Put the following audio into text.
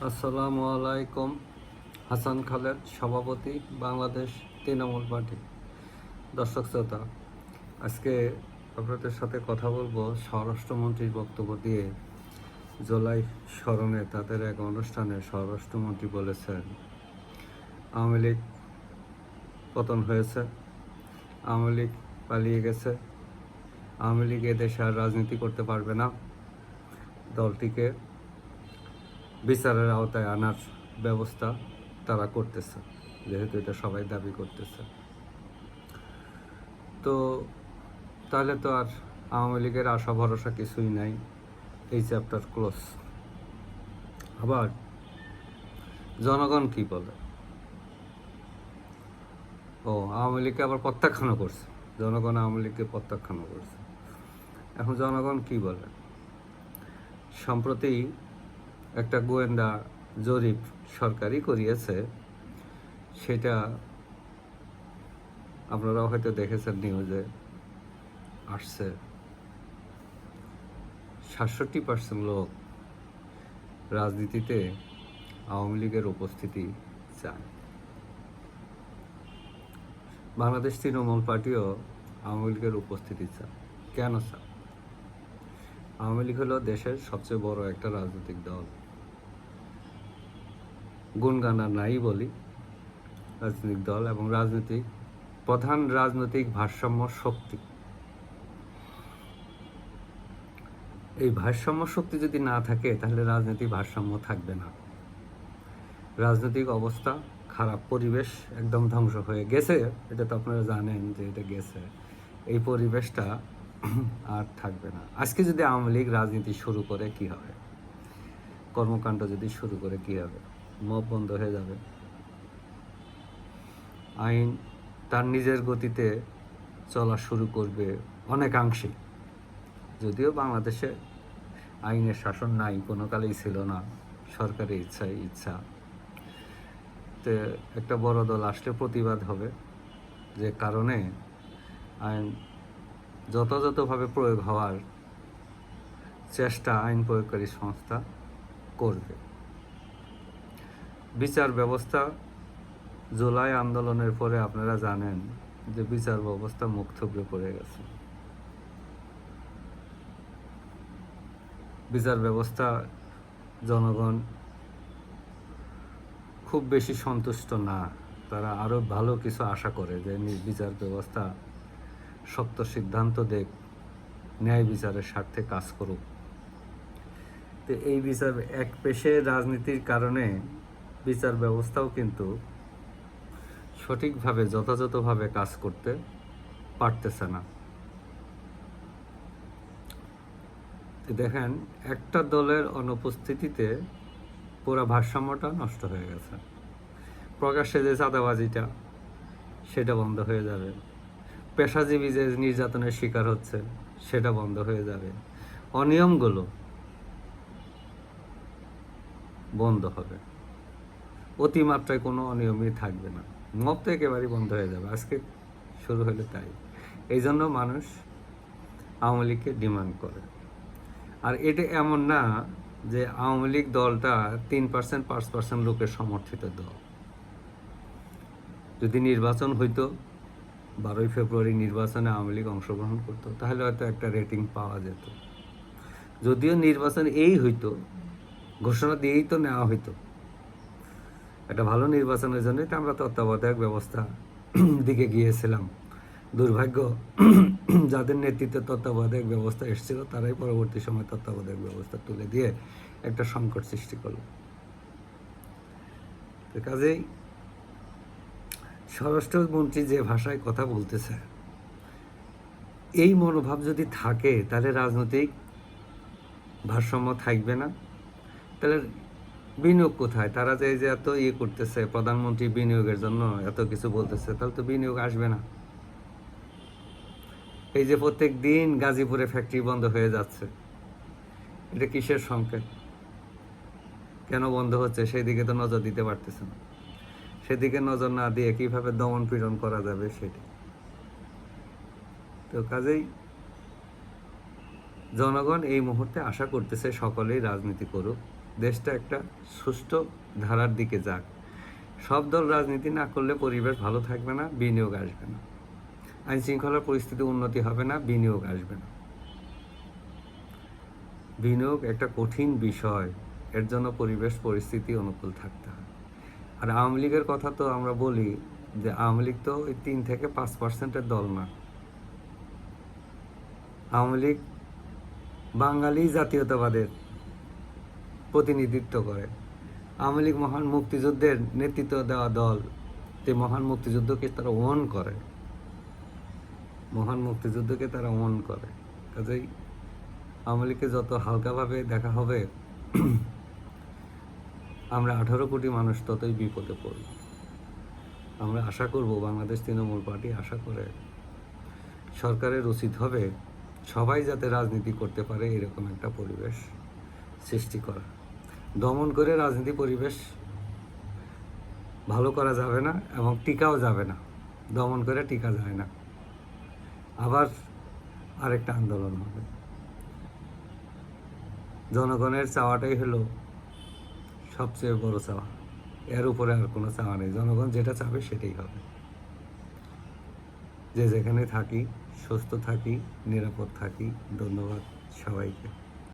আসসালামু আলাইকুম। হাসান খালেদ, সভাপতি, বাংলাদেশ তৃণমূল পার্টি। দর্শক শ্রোতা, আজকে আপনাদের সাথে কথা বলবো স্বরাষ্ট্রমন্ত্রীর বক্তব্য দিয়ে। জুলাই স্মরণে তাদের এক অনুষ্ঠানে স্বরাষ্ট্রমন্ত্রী বলেছেন, আওয়ামী লীগ পতন হয়েছে, আওয়ামী লীগ পালিয়ে গেছে, আওয়ামী লীগ এদেশে আর রাজনীতি করতে পারবে না, দলটিকে বিচারের আওতায় আনার ব্যবস্থা তারা করতেছে, যেহেতু এটা সবাই দাবি করতেছে। তো তাহলে তো আর আওয়ামী লীগের আশা ভরসা কিছুই নাই, এই চ্যাপ্টার ক্লোজ। আবার জনগণ কি বলে? আওয়ামী লীগকে আবার প্রত্যাখ্যানও করছে, জনগণ আওয়ামী লীগকে প্রত্যাখ্যানও করছে। এখন জনগণ কি বলে? সম্প্রতি একটা গোয়েন্দা জরিপ সরকারই করিয়েছে, সেটা আপনারাও হয়তো দেখেছেন, নিউজে আসছে। ৬৭% লোক রাজনীতিতে আওয়ামী লীগের উপস্থিতি চায়। বাংলাদেশ তৃণমূল পার্টিও আওয়ামী লীগের উপস্থিতি চায়। কেন চায়? আওয়ামী লীগ হলো দেশের সবচেয়ে বড় একটা রাজনৈতিক দল। গুণগান আর নাই বলি, রাজনৈতিক দল এবং প্রধান রাজনৈতিক ভারসাম্য শক্তি। এই ভারসাম্য শক্তি যদি না থাকে, তাহলে রাজনৈতিক ভারসাম্য থাকবে না। রাজনৈতিক অবস্থা খারাপ, পরিবেশ একদম ধ্বংস হয়ে গেছে, এটা তো আপনারা জানেন যে এটা গেছে। এই পরিবেশটা আর থাকবে না। আজকে যদি আওয়ামী লীগ রাজনীতি শুরু করে কি হবে? কর্মকাণ্ড যদি শুরু করে কি হবে? মব বন্ধ হয়ে যাবে, আইন তার নিজের গতিতে চলা শুরু করবে অনেকাংশে। যদিও বাংলাদেশে আইনের শাসন নাই, কোনো কালেই ছিল না, সরকারের ইচ্ছা। তো একটা বড় দল আসলে প্রতিবাদ হবে, যে কারণে আইন যথাযথভাবে প্রয়োগ হওয়ার চেষ্টা আইন প্রয়োগকারী সংস্থা করবে। বিচার ব্যবস্থা, জুলাই আন্দোলনের পরে আপনারা জানেন যে বিচার ব্যবস্থা মুখ থুবড়ে পড়ে গেছে। বিচার ব্যবস্থা জনগণ খুব বেশি সন্তুষ্ট না, তারা আরও ভালো কিছু আশা করে, যে বিচার ব্যবস্থা শক্ত সিদ্ধান্ত দেখ, ন্যায় বিচারের স্বার্থে কাজ করুক। তো এই বিচার এক পেশে রাজনীতির কারণে বিচার ব্যবস্থাও কিন্তু সঠিকভাবে যথাযথভাবে কাজ করতে পারতেছে না। দেখেন, একটা দলের অনুপস্থিতিতে পুরো ভারসাম্যটা নষ্ট হয়ে গেছে। প্রকাশ্যে যে চাঁদাবাজিটা, সেটা বন্ধ হয়ে যাবে। পেশাজীবী যে নির্যাতনের শিকার হচ্ছে, সেটা বন্ধ হয়ে যাবে। অনিয়মগুলো বন্ধ হবে, অতিমাত্রায় কোনো অনিয়মই থাকবে না। মব তো একেবারেই বন্ধ হয়ে যাবে, আজকে শুরু হলে তাই। এই জন্য মানুষ আওয়ামী লীগকে ডিমান্ড করে। আর এটা এমন না যে আওয়ামী লীগ দলটা 3% 5% লোকের সমর্থিত দল। যদি নির্বাচন হইতো, 12ই ফেব্রুয়ারি নির্বাচনে আওয়ামী লীগ অংশগ্রহণ করতো, তাহলে হয়তো একটা রেটিং পাওয়া যেত। যদিও নির্বাচন এই হইতো, ঘোষণা দিয়েই তো নেওয়া হইতো, একটা ভালো নির্বাচনের জন্যই তো আমরা তত্ত্বাবধায়ক ব্যবস্থা দিকে গিয়েছিলাম। দুর্ভাগ্য, যাদের নেতৃত্বে তত্ত্বাবধায়ক ব্যবস্থা এসেছিল, তারাই পরবর্তী সময় তত্ত্বাবধায়ক ব্যবস্থা তুলে দিয়ে একটা সংকট সৃষ্টি করলো। তো কাজেই স্বরাষ্ট্রমন্ত্রী যে ভাষায় কথা বলতেছে, এই মনোভাব যদি থাকে, তাহলে রাজনৈতিক ভারসাম্য থাকবে না। তাহলে বিনিয়োগ কোথায়? তারা যে এত করতেছে, প্রধানমন্ত্রী বিনিয়োগের জন্য এত কিছু বলতেছে, তাহলে তো বিনিয়োগ আসবে না। এই যে প্রত্যেক দিন গাজীপুরে ফ্যাক্টরি বন্ধ হয়ে যাচ্ছে, এটা কিসের সংকেত? কেন বন্ধ হচ্ছে সেদিকে তো নজর দিতে পারতেছে না। সেদিকে নজর না দিয়ে কিভাবে দমন পীড়ন করা যাবে সেটি। তো কাজেই জনগণ এই মুহূর্তে আশা করতেছে সকলেই রাজনীতি করুক, দেশটা একটা সুষ্ঠু ধারার দিকে যাক। সব দল রাজনীতি না করলে পরিবেশ ভালো থাকবে না, বিনিয়োগ আসবে না, আইন শৃঙ্খলার পরিস্থিতি উন্নতি হবে না, বিনিয়োগ আসবে না। বিনিয়োগ একটা কঠিন বিষয়, এর জন্য পরিবেশ পরিস্থিতি অনুকূল থাকতে হয়। আর আওয়ামী লীগের কথা তো আমরা বলি যে আওয়ামী লীগ তো ওই 3-5% দল না। আওয়ামী লীগ বাঙালি জাতীয়তাবাদের প্রতিনিধিত্ব করে। আওয়ামী লীগ মহান মুক্তিযুদ্ধের নেতৃত্ব দেওয়া দল, যে মহান মুক্তিযুদ্ধকে তারা ওন করে, মহান মুক্তিযুদ্ধকে তারা ওন করে। কাজেই আওয়ামী লীগকে যত হালকাভাবে দেখা হবে, আমরা 18 কোটি মানুষ ততই বিপদে পড়ব। আমরা আশা করব, বাংলাদেশ তৃণমূল পার্টি আশা করে, সরকারের উচিত হবে সবাই যাতে রাজনীতি করতে পারে এরকম একটা পরিবেশ সৃষ্টি করা। দমন করে রাজনীতি পরিবেশ ভালো করা যাবে না এবং টিকাও যাবে না। দমন করে টিকা যায় না, আবার আরেকটা আন্দোলন হবে। জনগণের চাওয়াটাই হলো সবচেয়ে বড় চাওয়া, এর উপরে আর কোনো চাওয়া নেই। জনগণ যেটা চাবে সেটাই হবে। যে যেখানে থাকি সুস্থ থাকি, নিরাপদ থাকি। ধন্যবাদ সবাইকে।